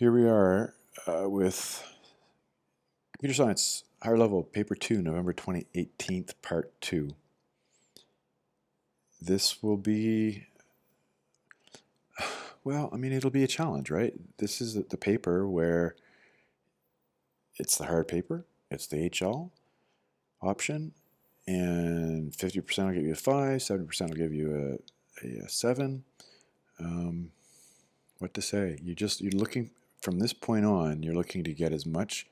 Here we are with Computer Science, Higher Level, Paper 2, November 2018, Part 2. This will be, well, I mean, it'll be a challenge, right? This is the paper where it's the hard paper, it's the HL option, and 50% will give you a 5, 70% will give you a 7. What to say? You're looking, from this point on, you're looking to get as much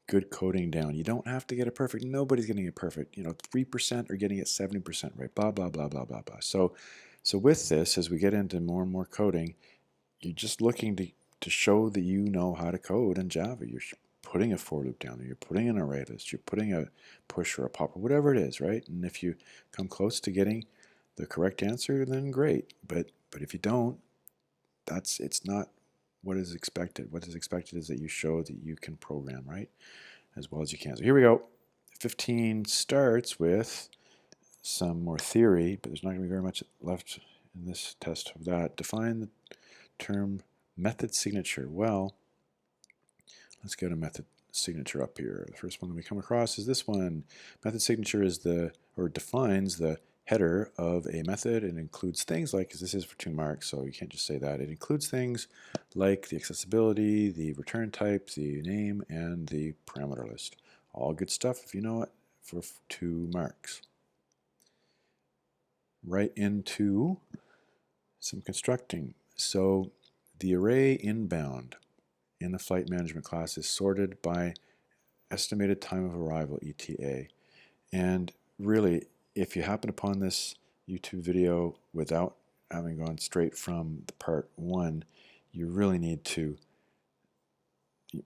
good coding down. You don't have to get it perfect. Nobody's getting it perfect. 3% are getting it 70% right. Blah, blah, blah, blah, blah, blah. So with this, as we get into more and more coding, you're just looking to show that you know how to code in Java. You're putting a for loop down there. You're putting an array list. You're putting a push or a pop or whatever it is, right? And if you come close to getting the correct answer, then great. But if you don't, it's not what is expected. What is expected is that you show that you can program, right, as well as you can. So here we go. 15 starts with some more theory, but there's not going to be very much left in this test of that. Define the term method signature. Well, let's get a method signature up here. The first one that we come across is this one. Method signature is defines the header of a method. It includes things like, because this is for 2 marks, so you can't just say that. It includes things like the accessibility, the return type, the name, and the parameter list. All good stuff if you know it for 2 marks. Right into some constructing. So the array inbound in the flight management class is sorted by estimated time of arrival, ETA. And really, if you happen upon this YouTube video without having gone straight from the part 1, you really need to,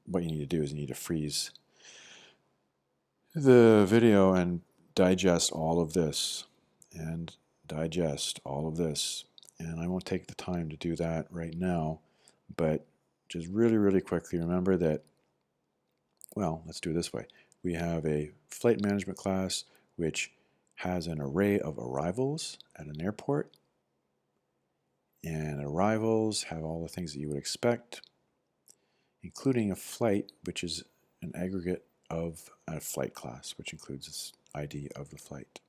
what you need to do is you need to freeze the video and digest all of this, and digest all of this. And I won't take the time to do that right now, but just really, really quickly remember that, well, let's do it this way. We have a flight management class which has an array of arrivals at an airport, and arrivals have all the things that you would expect, including a flight, which is an aggregate of a flight class, which includes this ID of the flight.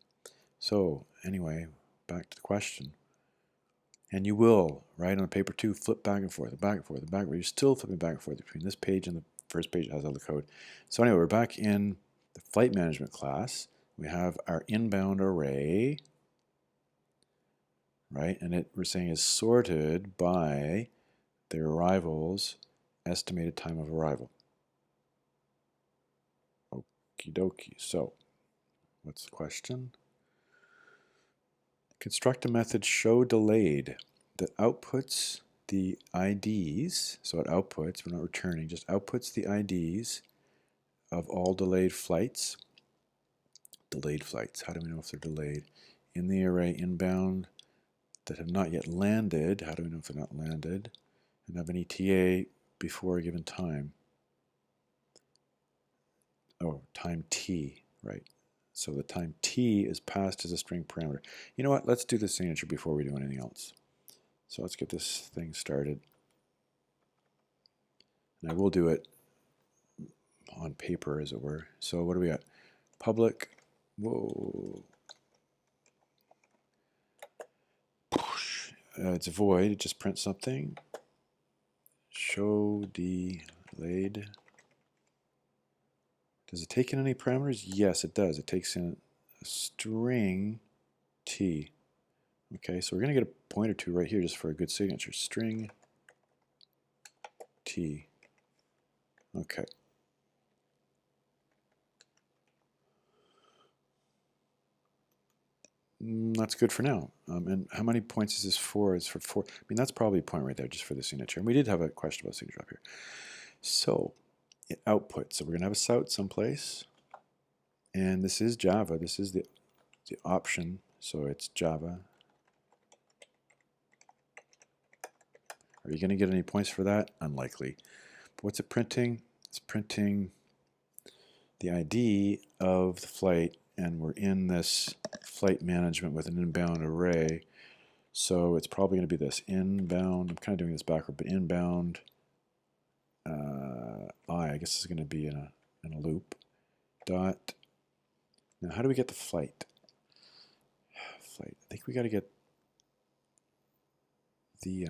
So anyway, back to the question. And you will, right, on paper 2, flip back and forth, back and forth, back and forth. You're still flipping back and forth between this page and the first page that has all the code. So anyway, we're back in the flight management class. We have our inbound array, right? And we're saying is sorted by the arrivals estimated time of arrival. Okie dokie. So what's the question? Construct a method show delayed that outputs the IDs. So it outputs, we're not returning, just outputs the IDs of all delayed flights. Delayed flights, how do we know if they're delayed? In the array inbound that have not yet landed, how do we know if they're not landed? And have an ETA before a given time. Oh, time t, right. So the time t is passed as a string parameter. You know what, let's do the signature before we do anything else. So let's get this thing started. And I will do it on paper, as it were. So what do we got? Public, whoa. It's void, it just prints something. Show delayed. Does it take in any parameters? Yes, it does. It takes in a string t. Okay, so we're going to get a point or two right here just for a good signature. String t. Okay. That's good for now. And how many points is this for? It's for 4. I mean, that's probably a point right there just for the signature. And we did have a question about signature up here. So it outputs. So we're going to have a sout someplace. And this is Java. This is the option. So it's Java. Are you going to get any points for that? Unlikely. But what's it printing? It's printing the ID of the flight, and we're in this flight management with an inbound array. So it's probably going to be this inbound. I'm kind of doing this backward, but inbound I guess is going to be in a loop. Dot. Now, how do we get the flight? Flight. I think we got to get the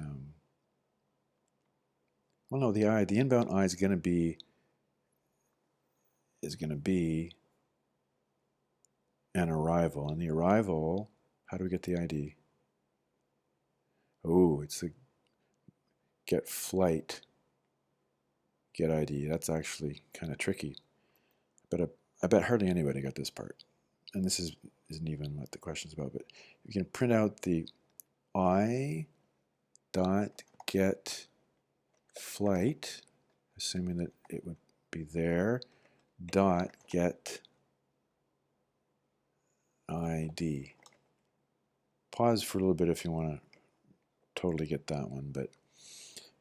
well, no, the inbound I is going to be an arrival, and the arrival. How do we get the ID? Oh, it's the get flight, get ID. That's actually kind of tricky, but I bet hardly anybody got this part. And this isn't even what the question's about, but you can print out the I dot get flight, assuming that it would be there, dot get ID. Pause for a little bit if you want to totally get that one, but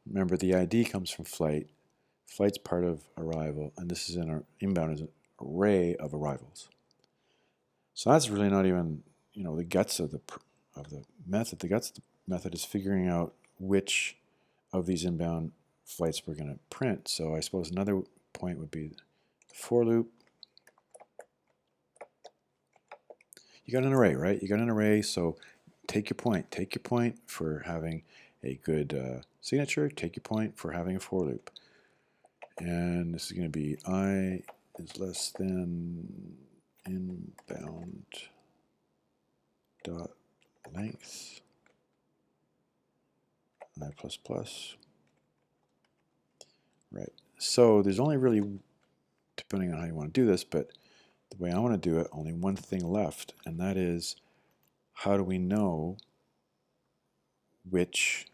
remember the ID comes from flight. Flight's part of arrival, and this is an inbound is an array of arrivals. So that's really not even, the guts of the method. The guts of the method is figuring out which of these inbound flights we're going to print. So I suppose another point would be the for loop. You got an array, right? You got an array, so take your point. Take your point for having a good signature. Take your point for having a for loop. And this is going to be I is less than inbound dot length I plus plus. Right. So there's only really, depending on how you want to do this, but the way I want to do it, only one thing left, and that is, how do we know which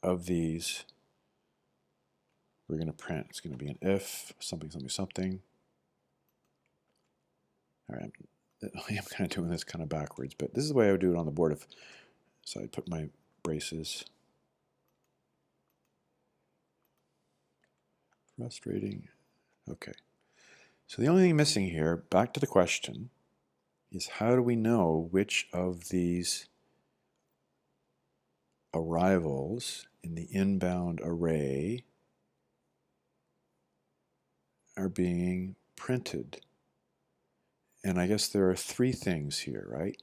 of these we're going to print? It's going to be an if something something something. All right, I am kind of doing this kind of backwards, but this is the way I would do it on the board. So I put my braces. Frustrating. Okay. So the only thing missing here, back to the question, is how do we know which of these arrivals in the inbound array are being printed? And I guess there are three things here, right?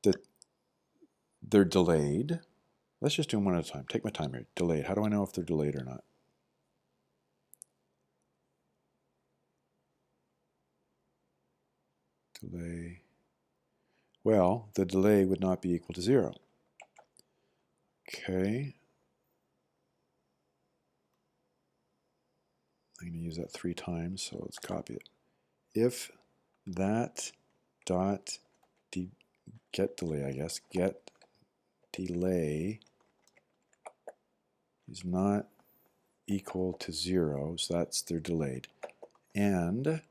That they're delayed. Let's just do them one at a time. Take my time here. Delayed. How do I know if they're delayed or not? Delay. Well, the delay would not be equal to 0. Okay. I'm going to use that 3 times, so let's copy it. If that dot get delay, I guess, get delay is not equal to 0, so that's they're delayed. And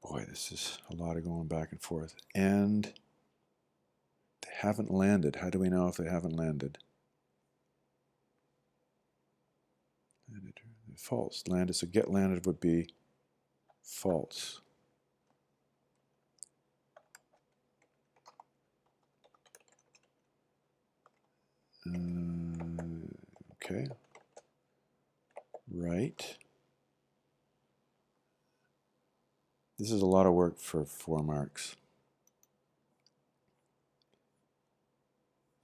boy, this is a lot of going back and forth. And they haven't landed. How do we know if they haven't landed? False. Landed. So get landed would be false. Okay. Right. This is a lot of work for 4 marks.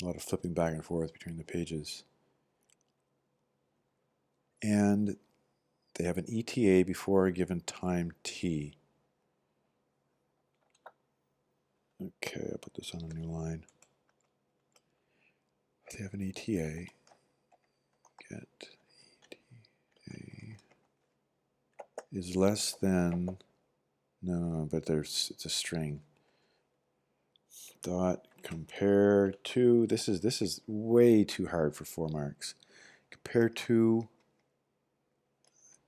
A lot of flipping back and forth between the pages. And they have an ETA before a given time t. Okay, I'll put this on a new line. They have an ETA. Get ETA is less than, no, but it's a string. Dot compare to, this is way too hard for 4 marks. Compare to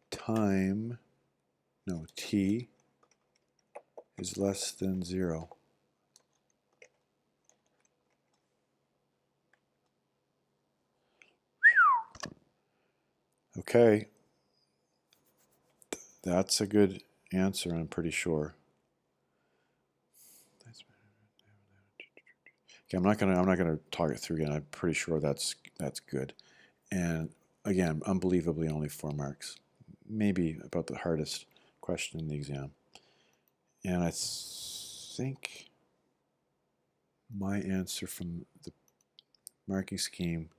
time, no, t is less than 0. Okay, that's a good answer, I'm pretty sure. Okay, I'm not gonna talk it through again. I'm pretty sure that's good. And again, unbelievably only 4 marks. Maybe about the hardest question in the exam. And I think my answer from the marking scheme,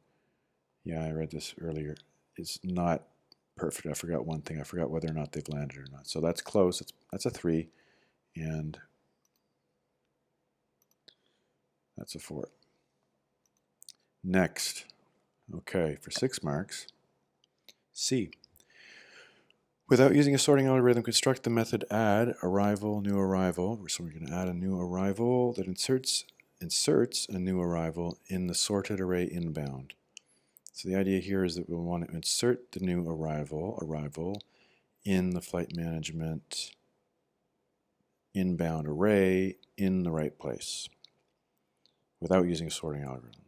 yeah, I read this earlier, is not perfect. I forgot one thing. I forgot whether or not they've landed or not. So that's close. That's a 3, and that's a 4. Next, okay, for 6 marks, C. Without using a sorting algorithm, construct the method add arrival, new arrival. So we're going to add a new arrival that inserts a new arrival in the sorted array inbound. So the idea here is that we'll want to insert the new arrival in the flight management inbound array in the right place without using a sorting algorithm.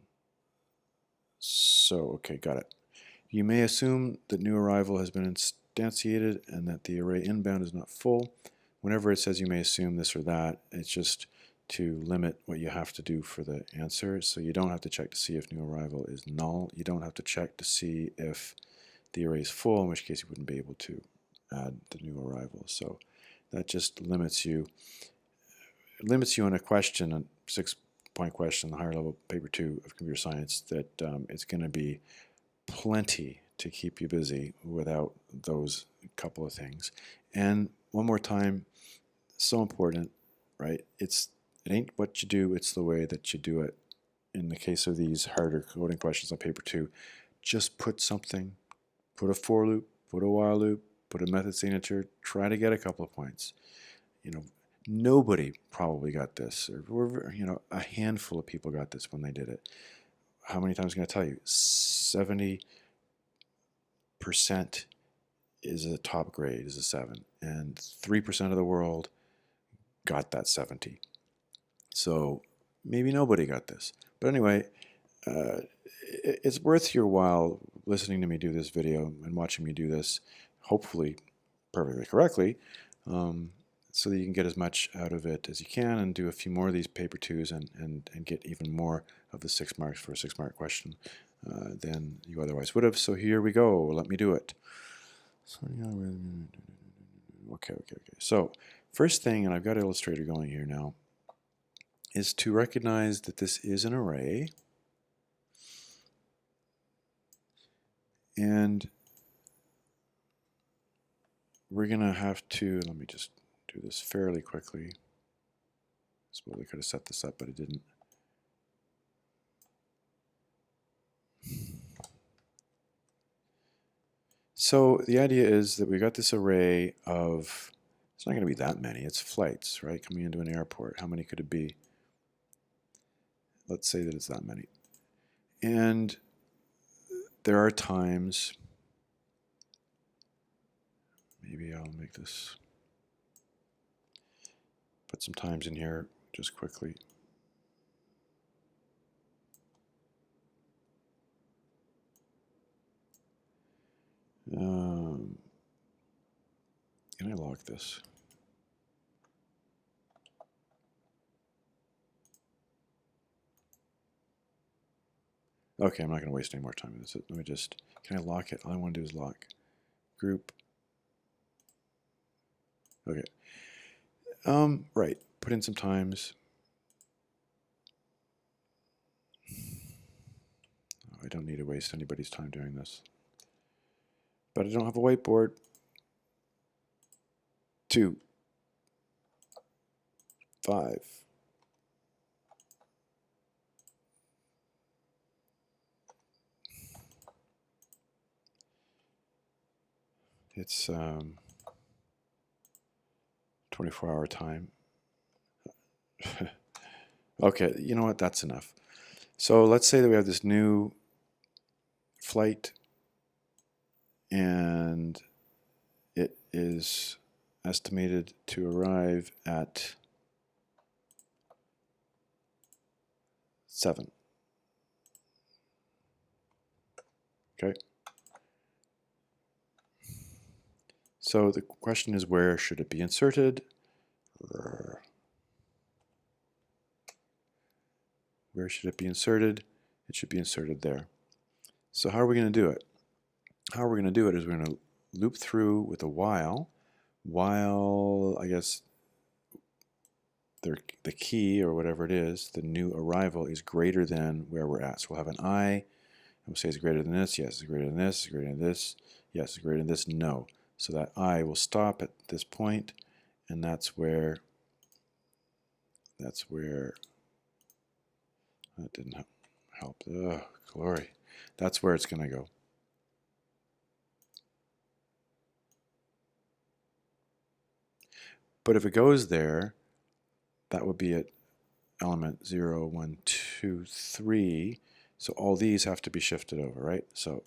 So, okay, got it. You may assume that new arrival has been instantiated and that the array inbound is not full. Whenever it says you may assume this or that, it's just to limit what you have to do for the answer. So you don't have to check to see if new arrival is null. You don't have to check to see if the array is full, in which case you wouldn't be able to add the new arrival. So that just limits you. It limits you on a question, a 6-point question, the higher level paper 2 of computer science, that it's going to be plenty to keep you busy without those couple of things. And one more time, so important, right? It ain't what you do, it's the way that you do it. In the case of these harder coding questions on paper 2, just put something, put a for loop, put a while loop, put a method signature, try to get a couple of points. You know, nobody probably got this, or a handful of people got this when they did it. How many times can I tell you? 70% is a top grade, is a 7, and 3% of the world got that 70. So maybe nobody got this. But anyway, it's worth your while listening to me do this video and watching me do this, hopefully perfectly correctly, so that you can get as much out of it as you can and do a few more of these paper 2s and get even more of the 6 marks for a 6-mark question than you otherwise would have. So here we go. Let me do it. Okay. So first thing, and I've got Illustrator going here now, is to recognize that this is an array. And we're going to have to, let me just do this fairly quickly. I suppose I could have set this up, but I didn't. So the idea is that we got this array of, it's not going to be that many, it's flights, right, coming into an airport. How many could it be? Let's say that it's that many. And there are times, maybe I'll make this, put some times in here just quickly. Can I lock this? Okay, I'm not going to waste any more time with this. Let me just, can I lock it? All I want to do is lock. Group. Okay. Right, put in some times. I don't need to waste anybody's time doing this. But I don't have a whiteboard. 2, 5. It's 24-hour time. Okay, you know what? That's enough. So let's say that we have this new flight and it is estimated to arrive at 7. Okay. So the question is, where should it be inserted? Where should it be inserted? It should be inserted there. So how are we going to do it? How we're going to do it is we're going to loop through with a while, I guess the key or whatever it is, the new arrival is greater than where we're at. So we'll have an I, and we'll say it's greater than this, yes, it's greater than this, it's greater than this, yes, it's greater than this, no. So that I will stop at this point, and that's where that didn't help. Ugh, glory. That's where it's going to go. But if it goes there, that would be at element 0, 1, 2, 3. So all these have to be shifted over, right? So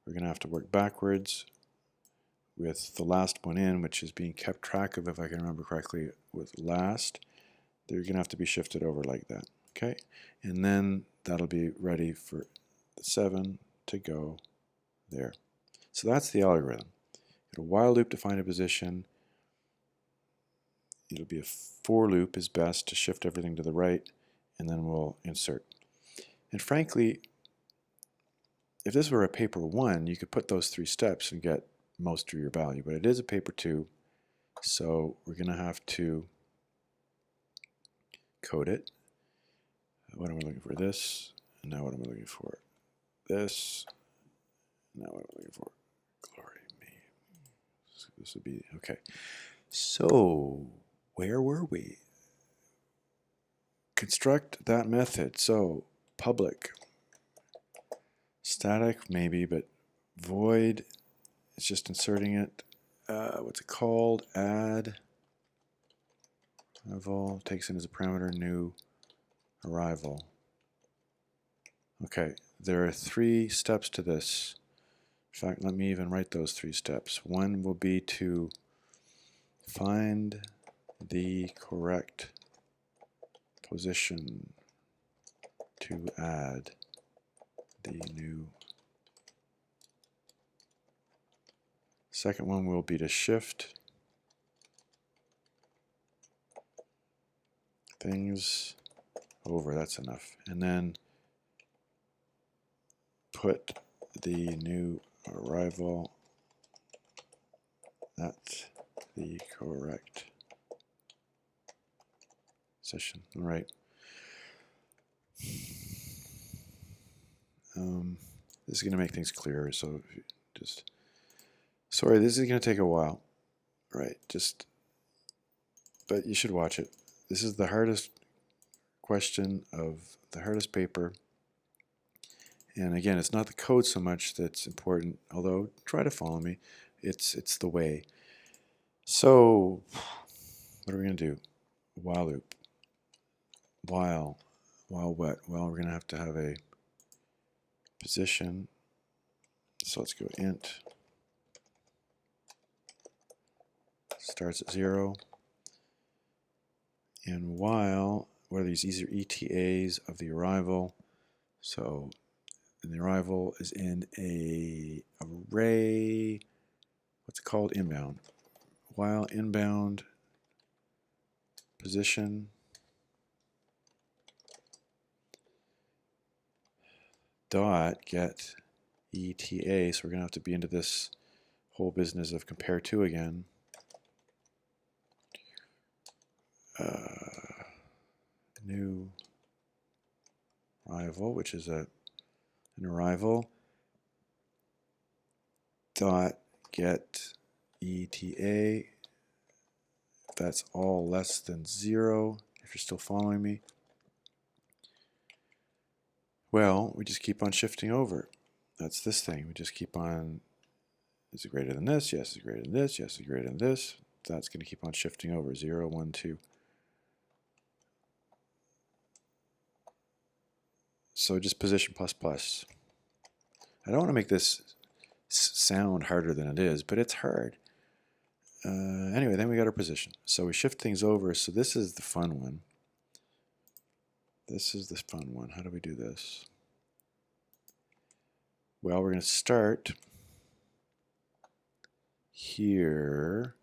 we're going to have to work backwards with the last one in, which is being kept track of, if I can remember correctly, with last. They're going to have to be shifted over like that, okay? And then that'll be ready for the 7 to go there. So that's the algorithm. A while loop to find a position. It'll be a for loop is best to shift everything to the right, and then we'll insert. And frankly, if this were a paper 1, you could put those 3 steps and get most of your value, but it is a paper 2, so we're going to have to code it. What am I looking for? This, and now what am I looking for? This, now what am I looking for? Glory me. This would be, okay. So, where were we? Construct that method. So, public. Static, maybe, but void, it's just inserting it. What's it called? Add. Arrival, takes in as a parameter, new arrival. Okay, there are 3 steps to this. In fact, let me even write those 3 steps. One will be to find the correct position to add the new. Second one will be to shift things over. That's enough. And then put the new arrival at the correct position. All right. This is going to make things clearer, so just, sorry, this is going to take a while, right? But you should watch it. This is the hardest question of the hardest paper. And again, it's not the code so much that's important, although try to follow me. It's the way. So what are we going to do? While loop. While what? Well, we're going to have a position. So let's go int. Starts at 0. And while, what are these? These are ETAs of the arrival. So the arrival is in a array, what's it called? Inbound. While inbound position dot get ETA. So we're going to have to be into this whole business of compare to again. New arrival, which is an arrival dot get ETA. If that's all less than 0, if you're still following me, well, we just keep on shifting over. That's this thing. We just keep on, is it greater than this? Yes, it's greater than this. Yes, it's greater than this. That's going to keep on shifting over. 0, 1, 2. So just position plus plus. I don't want to make this sound harder than it is, but it's hard. Anyway, then we got our position. So we shift things over. So this is the fun one. This is the fun one. How do we do this? Well, we're going to start here,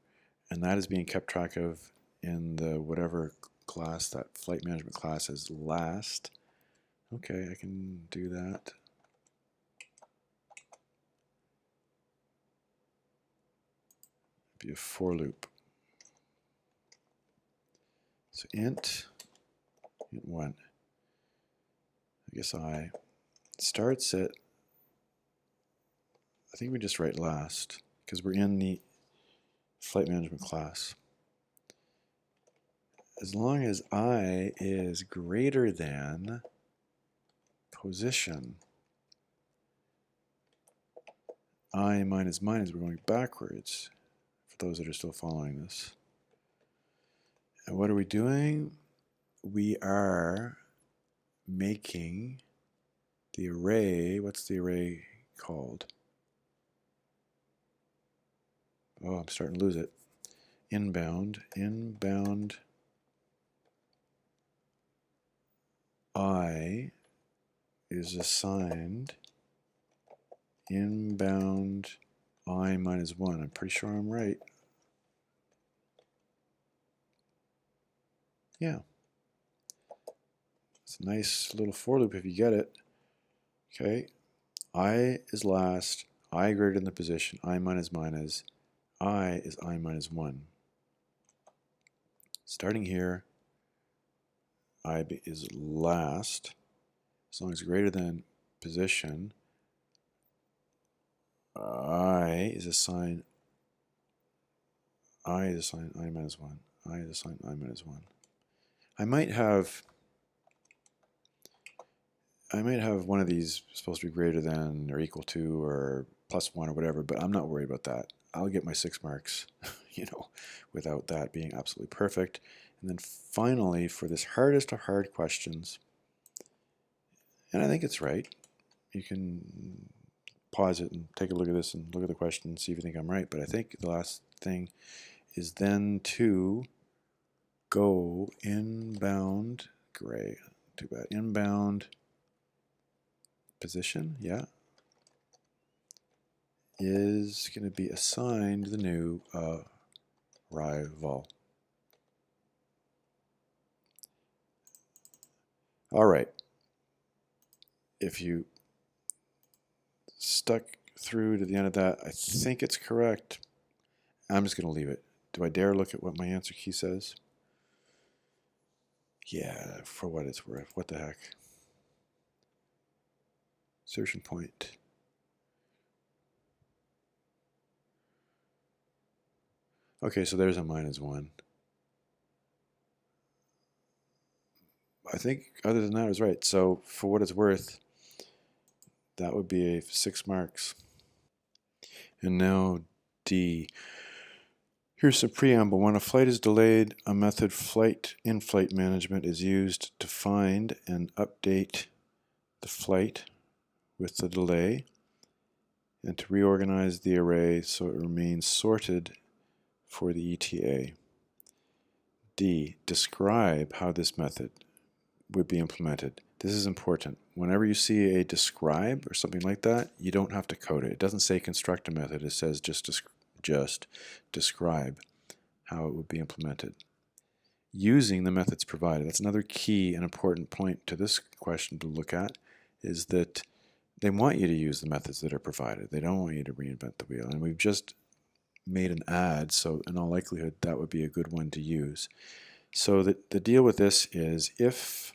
and that is being kept track of in the whatever class that flight management class is last. Okay, I can do that. Be a for loop. So int 1. I guess I starts at, I think we just write last because we're in the flight management class. As long as I is greater than position, I minus minus, we're going backwards for those that are still following this. And what are we doing? We are making the array, what's the array called? Oh, I'm starting to lose it. Inbound I is assigned inbound I minus 1. I'm pretty sure I'm right. Yeah. It's a nice little for loop if you get it. Okay. I is last. I greater than the position. I minus minus. I is I minus 1. Starting here, I is last. As long as it's greater than position, I is assigned I minus 1. I is assigned I minus 1. I might have one of these supposed to be greater than or equal to or plus 1 or whatever, but I'm not worried about that. I'll get my 6 marks, without that being absolutely perfect. And then finally, for this hardest of hard questions, and I think it's right, you can pause it and take a look at this and look at the question and see if you think I'm right, but I think the last thing is then to go inbound, gray, too bad, inbound position, yeah, is going to be assigned the new arrival. All right. If you stuck through to the end of that, I think it's correct. I'm just going to leave it. Do I dare look at what my answer key says? Yeah, for what it's worth. What the heck? Insertion point. Okay, so there's a minus 1. I think other than that, I was right. So for what it's worth, that would be 6 marks. And now D. Here's some preamble. When a flight is delayed, a method in-flight management is used to find and update the flight with the delay and to reorganize the array so it remains sorted for the ETA. D. Describe how this method would be implemented. This is important. Whenever you see a describe or something like that, you don't have to code it. It doesn't say construct a method. It says just describe how it would be implemented. Using the methods provided. That's another key and important point to this question to look at, is that they want you to use the methods that are provided. They don't want you to reinvent the wheel. And we've just made an add, so in all likelihood that would be a good one to use. So the deal with this is if,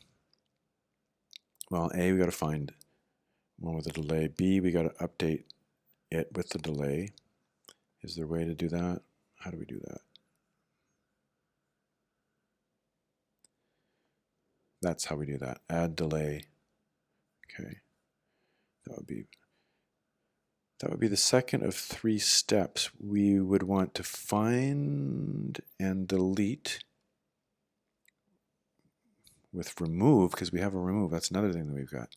well, A, we got to find one with a delay. B, we got to update it with the delay. Is there a way to do that? How do we do that? That's how we do that. Add delay. Okay. That would be the second of 3 steps. We would want to find and delete with remove, because we have a remove. That's another thing that we've got.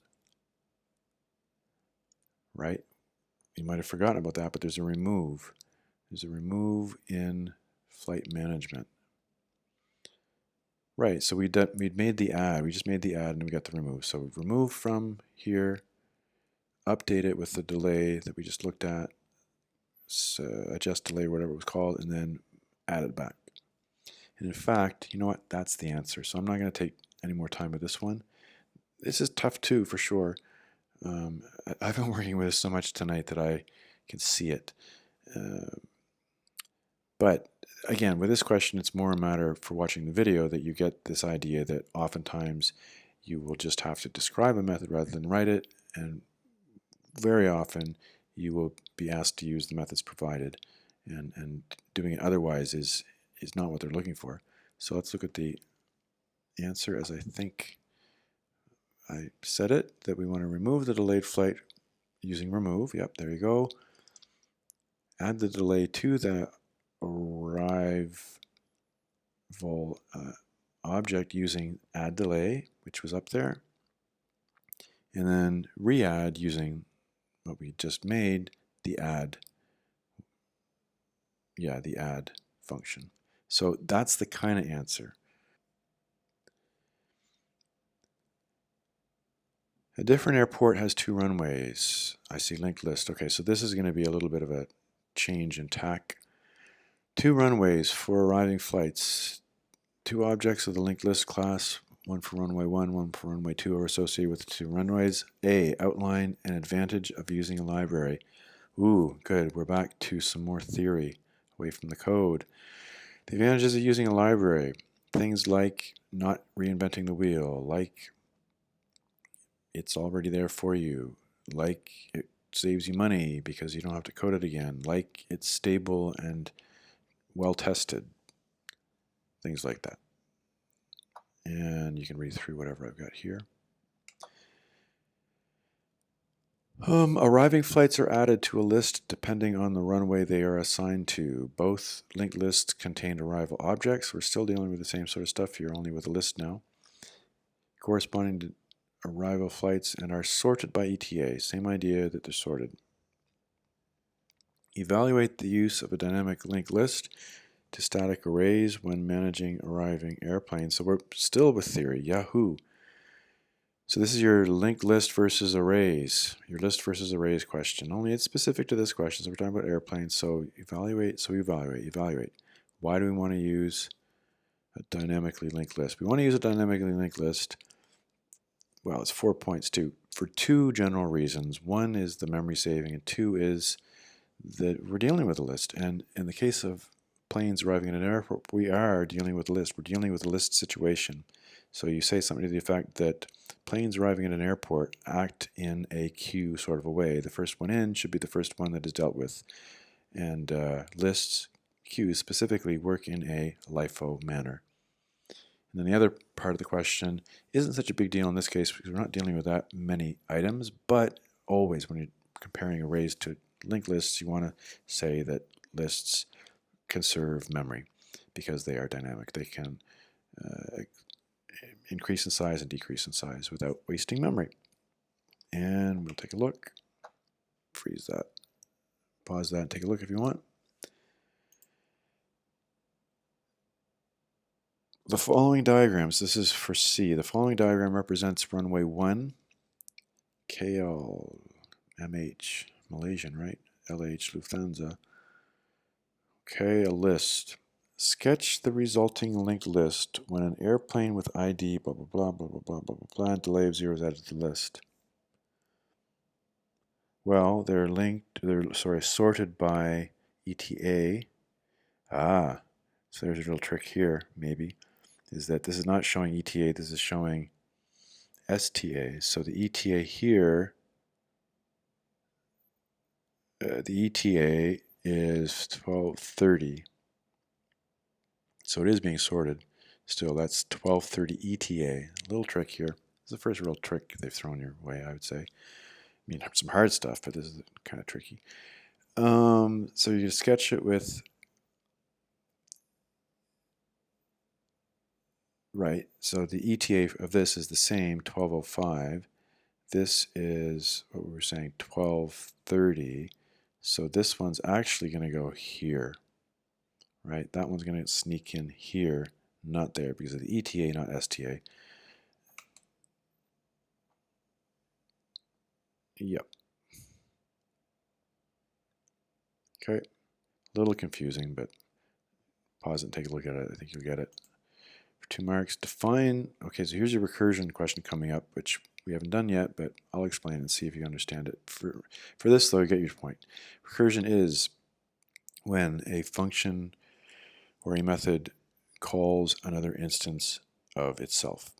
Right? You might have forgotten about that, but there's a remove. There's a remove in flight management. Right, so we'd made the add. We just made the add and we got the remove. So remove from here, update it with the delay that we just looked at, adjust delay, whatever it was called, and then add it back. And in fact, you know what? That's the answer. So I'm not going to take any more time with this one. This is tough too, for sure. I've been working with this so much tonight that I can see it. But again, with this question, it's more a matter for watching the video that you get this idea that oftentimes you will just have to describe a method rather than write it, and very often you will be asked to use the methods provided, and doing it otherwise is not what they're looking for. So let's look at the answer as I think I said it, that we want to remove the delayed flight using remove. Yep, there you go. Add the delay to the arrival object using add delay, which was up there, and then re-add using what we just made, the add. Yeah, the add function. So that's the kind of answer. A different airport has 2 runways. I see linked list. Okay, so this is going to be a little bit of a change in tack. 2 runways for arriving flights. 2 objects of the linked list class, one for runway 1, one for runway 2, are associated with the 2 runways. A, outline an advantage of using a library. Ooh, good. We're back to some more theory, away from the code. The advantages of using a library. Things like not reinventing the wheel, like it's already there for you, like it saves you money because you don't have to code it again, like it's stable and well tested, things like that. And you can read through whatever I've got here. Arriving flights are added to a list depending on the runway they are assigned to. Both linked lists contain arrival objects. We're still dealing with the same sort of stuff here, only with a list now. Corresponding to arrival flights and are sorted by ETA. Same idea that they're sorted. Evaluate the use of a dynamic linked list to static arrays when managing arriving airplanes. So we're still with theory. Yahoo! So this is your linked list versus arrays, your list versus arrays question. Only it's specific to this question, so we're talking about airplanes. So evaluate. Why do we want to use a dynamically linked list? We want to use a dynamically linked list. Well, it's 4 points too, for 2 general reasons. One is the memory saving, and 2 is that we're dealing with a list. And in the case of planes arriving at an airport, we are dealing with a list. We're dealing with a list situation. So you say something to the effect that planes arriving at an airport act in a queue sort of a way. The first one in should be the first one that is dealt with. And lists, queues specifically, work in a LIFO manner. And then the other part of the question isn't such a big deal in this case because we're not dealing with that many items, but always when you're comparing arrays to linked lists, you want to say that lists conserve memory because they are dynamic. They can increase in size and decrease in size without wasting memory. And we'll take a look. Freeze that. Pause that and take a look if you want. The following diagrams, this is for C. The following diagram represents runway 1, KL, MH, Malaysian, right? LH, Lufthansa. Okay, a list. Sketch the resulting linked list when an airplane with ID, blah, blah, blah, blah, blah, blah, blah, blah, blah, and delay of 0 is added to the list. Well, they're sorted by ETA. So there's a little trick here, maybe, is that this is not showing ETA, this is showing STA. So the ETA here, the ETA is 12:30. So it is being sorted. Still, that's 12:30 ETA. A little trick here. This is the first real trick they've thrown your way, I would say. I mean, some hard stuff, but this is kind of tricky. So you sketch it with, right, so the ETA of this is the same, 12:05. This is what we were saying, 12:30. So this one's actually going to go here, right? That one's going to sneak in here, not there, because of the ETA, not STA. Yep. Okay, a little confusing, but pause it and take a look at it. I think you'll get it. For 2 marks, define, okay, so here's your recursion question coming up, which we haven't done yet, but I'll explain and see if you understand it. For this, though, get your point. Recursion is when a function or a method calls another instance of itself.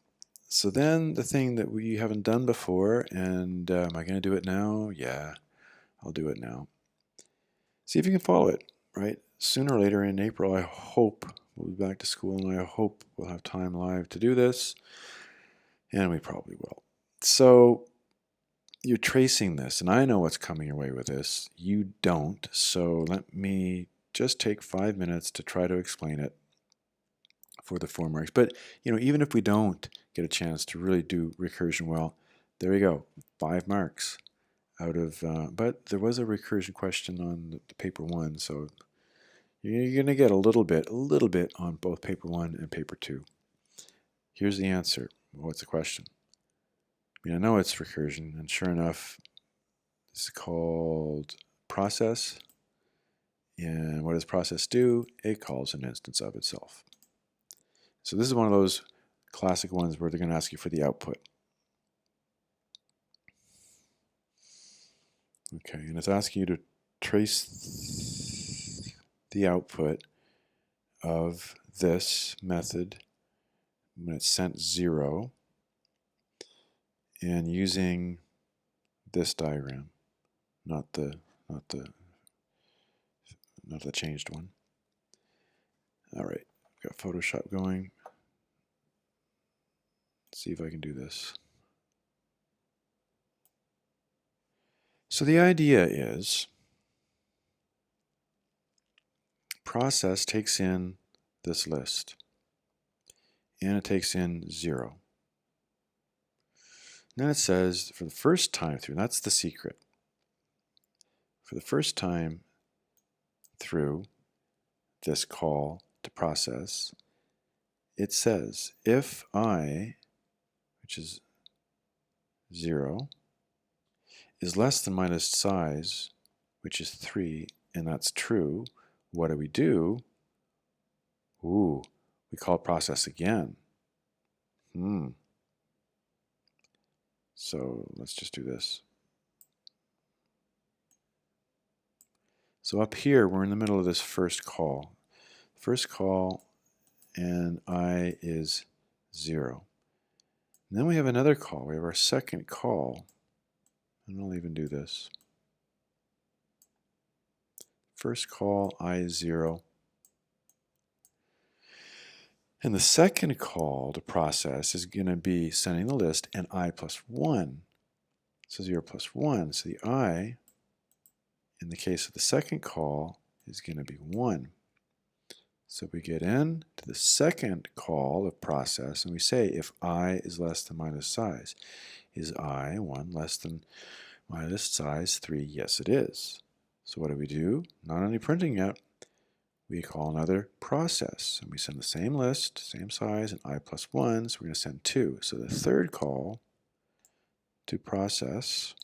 So then the thing that we haven't done before, and am I going to do it now? Yeah, I'll do it now. See if you can follow it, right? Sooner or later in April, I hope we'll be back to school, and I hope we'll have time live to do this, and we probably will. So you're tracing this, and I know what's coming your way with this. You don't, so let me just take 5 minutes to try to explain it for the 4 marks. But even if we don't get a chance to really do recursion well, there you go, 5 marks out of. But there was a recursion question on the paper 1, so you're going to get a little bit on both paper 1 and paper 2. Here's the answer. What's the question? I know it's recursion, and sure enough, this is called process. And what does process do? It calls an instance of itself. So this is one of those classic ones where they're going to ask you for the output. Okay, and it's asking you to trace the output of this method when it's sent 0, and using this diagram, not the changed one. All right, got Photoshop going. Let's see if I can do this. So the idea is process takes in this list, and it takes in 0. And then it says for the first time through, that's the secret. For the first time through this call to process, it says if I, which is 0, is less than my list size, which is 3, and that's true, what do? Ooh, we call process again. So let's just do this. So up here, we're in the middle of this first call. First call, and I is 0. And then we have another call. We have our second call. And I'll even do this. First call, I is 0. And the second call to process is going to be sending the list and I plus 1. So 0 plus 1. So the I, in the case of the second call, is going to be 1. So we get in to the second call of process, and we say if I is less than my list size. Is I, 1, less than my list size, 3? Yes, it is. So what do? Not only printing yet, we call another process, and we send the same list, same size, and I plus 1, so we're going to send 2. So the third call to process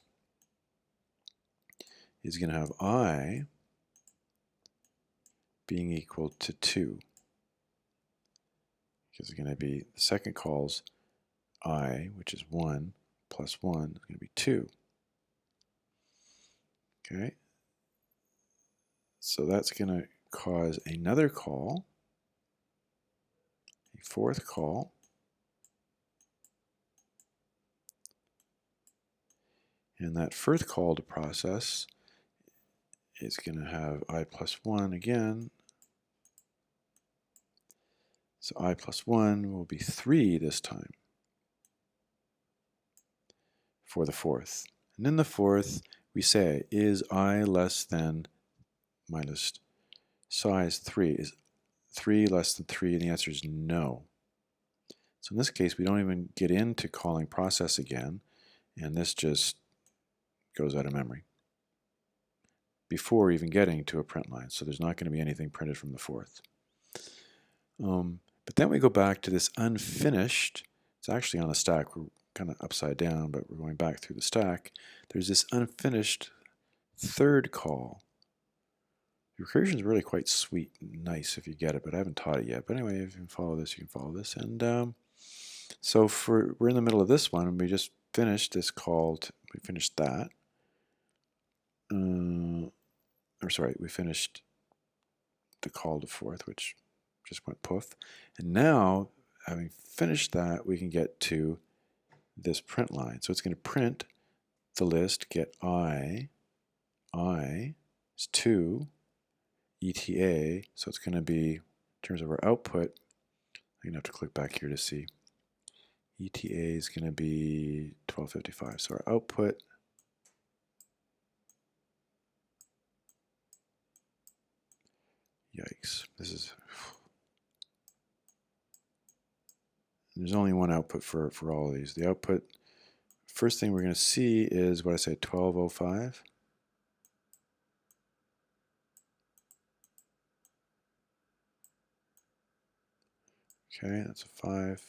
is going to have I being equal to 2. Because it's going to be the second call's I, which is 1, plus 1 is going to be 2. Okay? So that's going to cause another call, a fourth call, and that first call to process is going to have I plus 1 again. So I plus 1 will be 3 this time for the fourth. And in the fourth, we say, is I less than my list size 3? Is 3 less than 3? And the answer is no. So in this case, we don't even get into calling process again, and this just goes out of memory before even getting to a print line. So there's not going to be anything printed from the fourth. But then we go back to this unfinished. It's actually on the stack. We're kind of upside down, but we're going back through the stack. There's this unfinished third call Recursion is really quite sweet and nice if you get it, but I haven't taught it yet. But anyway, if you can follow this, you can follow this. And so we're in the middle of this one, and we just finished this called, we finished that. Or sorry, we finished the call to forth, which just went poof. And now, having finished that, we can get to this print line. So it's going to print the list, get I is 2, ETA, so it's going to be, in terms of our output, I'm going to have to click back here to see. ETA is going to be 1255. So our output Yikes. This is... There's only one output for all of these. The output, first thing we're going to see is what I say, 1205. Okay, that's a 5.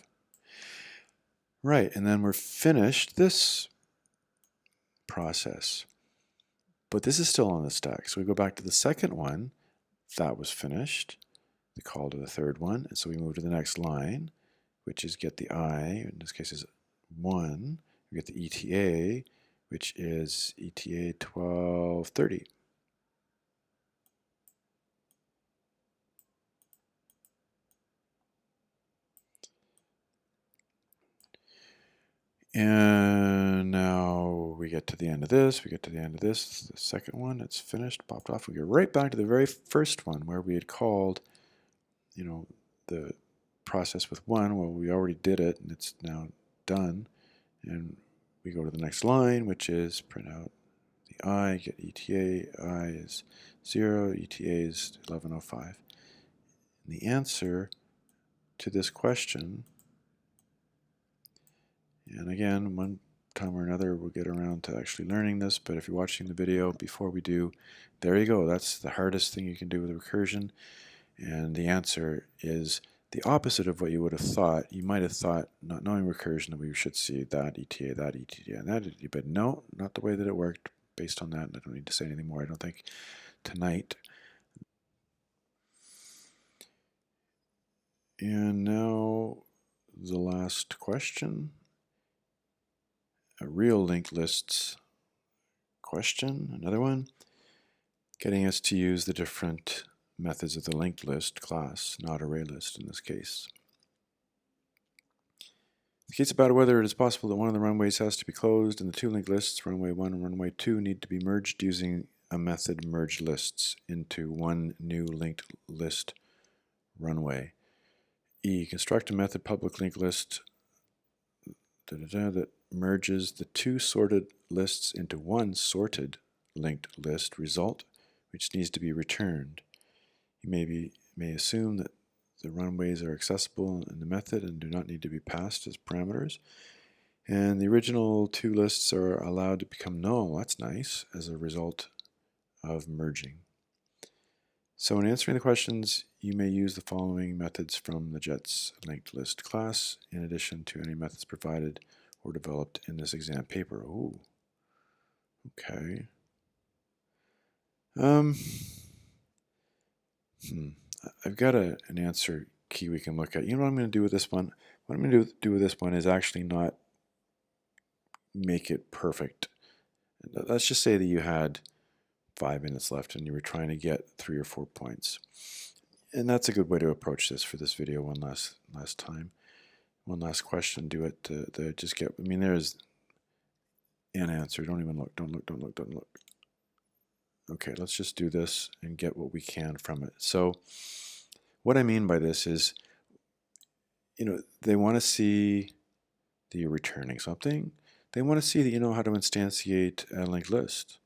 Right, and then we're finished this process. But this is still on the stack. So we go back to the second one. That was finished. The call to the third one. And so we move to the next line, which is get the I, in this case is 1. We get the ETA, which is ETA 1230. And now we get to the end of this, we get to the end of this, the second one, it's finished, popped off. We go right back to the very first one where we had called, you know, the process with 1. Well, we already did it and it's now done. And we go to the next line, which is print out the I, get ETA, I is 0, ETA is 1105. And the answer to this question, and again, one time or another we'll get around to actually learning this, but if you're watching the video before we do, there you go. That's the hardest thing you can do with recursion. And the answer is the opposite of what you would have thought. You might have thought, not knowing recursion, that we should see that ETA, and that ETA, but no, not the way that it worked based on that. And I don't need to say anything more, I don't think, tonight. And now the last question. A real linked lists question, another one, getting us to use the different methods of the linked list class, not array list in this case. The case about whether it is possible that one of the runways has to be closed and the 2 linked lists, runway 1 and runway 2, need to be merged using a method merge lists into one new linked list runway. E. Construct a method public linked list that merges the 2 sorted lists into one sorted linked list result, which needs to be returned. You may assume that the runways are accessible in the method and do not need to be passed as parameters. And the original 2 lists are allowed to become null, that's nice, as a result of merging. So in answering the questions, you may use the following methods from the JETS linked list class, in addition to any methods provided or developed in this exam paper. Ooh, okay. I've got an answer key we can look at. You know what I'm going to do with this one? What I'm going to do with this one is actually not make it perfect. Let's just say that you had 5 minutes left and you were trying to get 3 or 4 points. And that's a good way to approach this for this video one last time. One last question, do it to just get, I mean, there's an answer. Don't even look, don't look. Okay, let's just do this and get what we can from it. So what I mean by this is, you know, they want to see that you're returning something. They want to see that you know how to instantiate a linked list.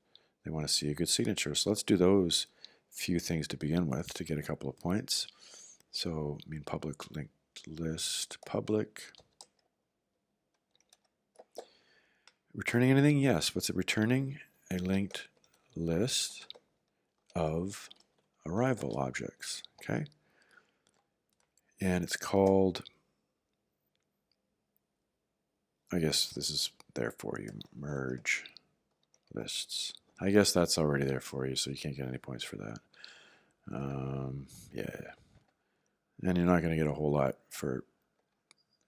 They want to see a good signature. So let's do those few things to begin with to get a couple of points. So, I mean, public linked list, public. Returning anything? Yes. What's it returning? A linked list of arrival objects. Okay. And it's called, I guess this is there for you, merge lists. I guess that's already there for you, so you can't get any points for that. Yeah. And you're not going to get a whole lot for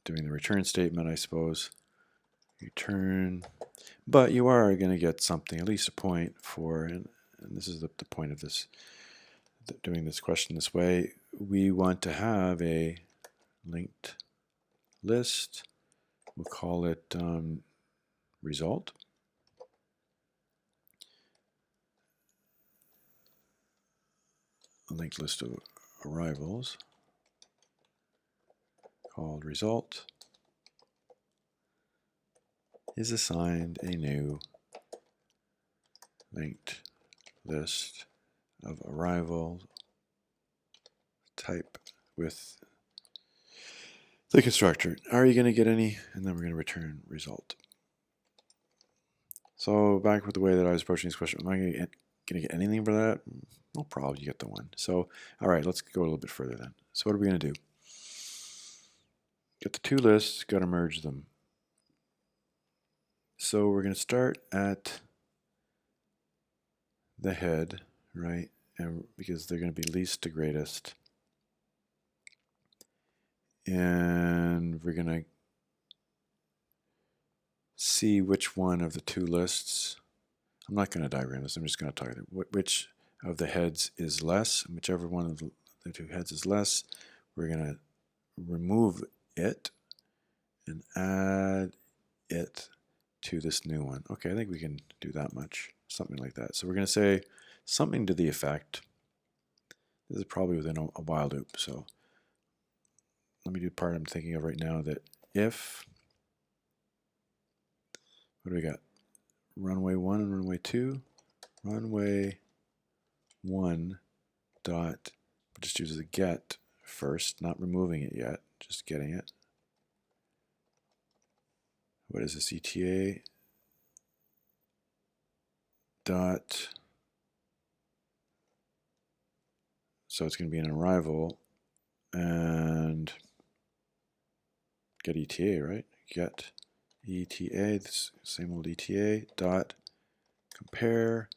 doing the return statement, I suppose. Return. But you are going to get something, at least a point for, and this is the point of this, doing this question this way. We want to have a linked list. We'll call it result. A linked list of arrivals called result is assigned a new linked list of arrival type with the constructor. Are you going to get any? And then we're going to return result. So back with the way that I was approaching this question, am I going to get anything for that? No problem, you get the one. So, all right, let's go a little bit further then. So what are we going to do? Get the two lists, got to merge them. So we're going to start at the head, right? And because they're going to be least to greatest. And we're going to see which one of the two lists. I'm not going to diagram this, I'm just going to talk about which of the heads is less. And whichever one of the two heads is less, we're going to remove it and add it to this new one. Okay, I think we can do that much, something like that. So we're going to say something to the effect. This is probably within a while loop, so let me do the part I'm thinking of right now, that if, what do we got? Runway 1 and runway 2. Runway 1 dot, just use a get first, not removing it yet, just getting it. What is this, ETA? Dot, so it's going to be an arrival, and get ETA, right? Get ETA, this same old ETA, dot compare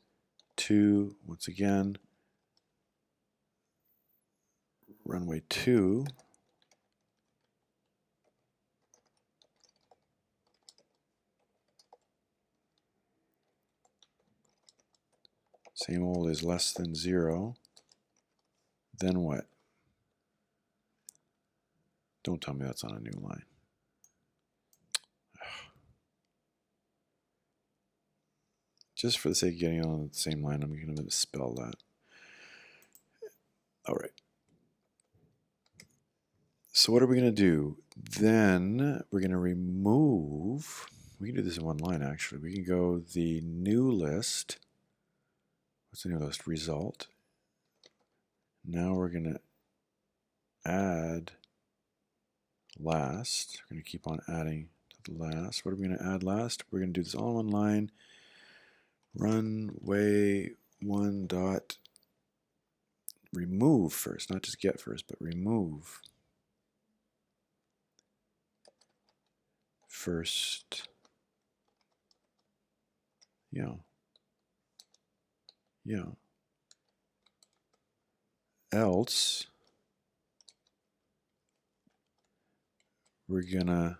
to, once again, runway 2. Same old is less than 0. Then what? Don't tell me that's on a new line. Just for the sake of getting on the same line, I'm going to misspell that. All right. So what are we going to do? Then we're going to remove, we can do this in one line actually. We can go the new list. What's the new list? Result. Now we're going to add last. We're going to keep on adding to the last. What are we going to add last? We're going to do this all in one line. Runway 1 dot remove first, not just get first, but remove first. Else we're gonna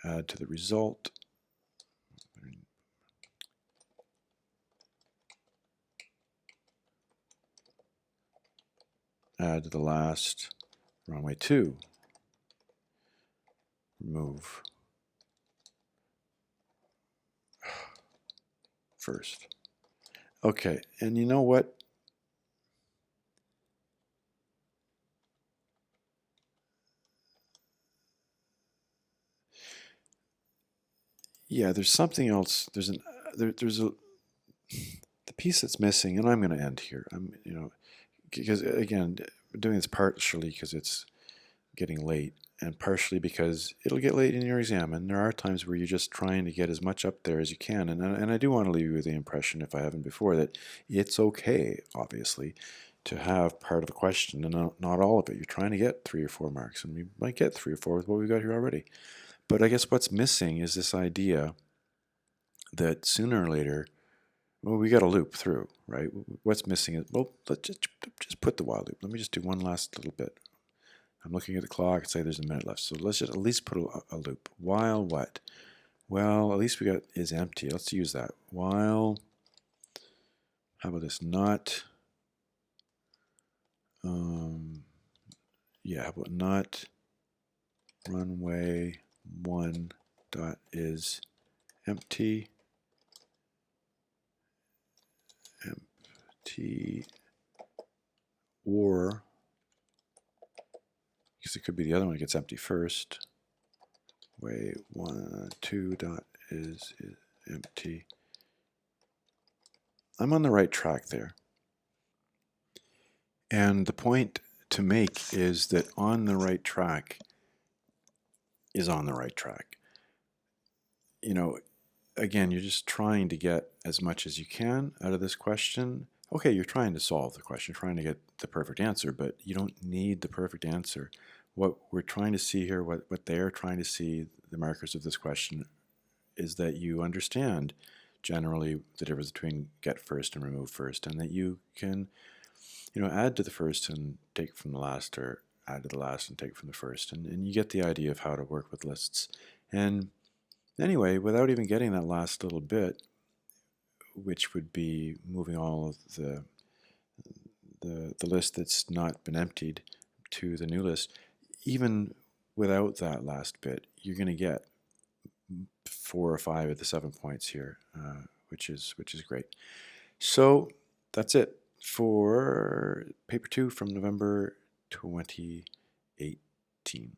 add to the result. Add to the last runway 2. Remove first. Okay, and you know what? Yeah, there's something else. There's a the piece that's missing, and I'm going to end here. Because again, we're doing this partially because it's getting late, and partially because it'll get late in your exam, and there are times where you're just trying to get as much up there as you can, and I do want to leave you with the impression, if I haven't before, that it's okay, obviously, to have part of the question and not all of it. You're trying to get 3 or 4 marks, and we might get 3 or 4 with what we've got here already. But I guess what's missing is this idea that sooner or later, Well, we got a loop through, right? What's missing is, well, let's just put the while loop. Let me just do one last little bit. I'm looking at the clock and say there's a minute left. So let's just at least put a loop. While what? Well, at least we got is empty. Let's use that. While, how about this? Not, yeah, how about not runway 1 dot is empty. Empty, or, because it could be the other one that gets empty first. Way 2 dot is empty. I'm on the right track there. And the point to make is that on the right track is on the right track. You know, again, you're just trying to get as much as you can out of this question. Okay, you're trying to solve the question, trying to get the perfect answer, but you don't need the perfect answer. What we're trying to see here, what they're trying to see, the markers of this question, is that you understand generally the difference between get first and remove first, and that you can, add to the first and take from the last, or add to the last and take from the first, and you get the idea of how to work with lists. And anyway, without even getting that last little bit, which would be moving all of the list that's not been emptied to the new list, even without that last bit, you're going to get 4 or 5 of the 7 points here, which is great. So that's it for paper 2 from November 2018.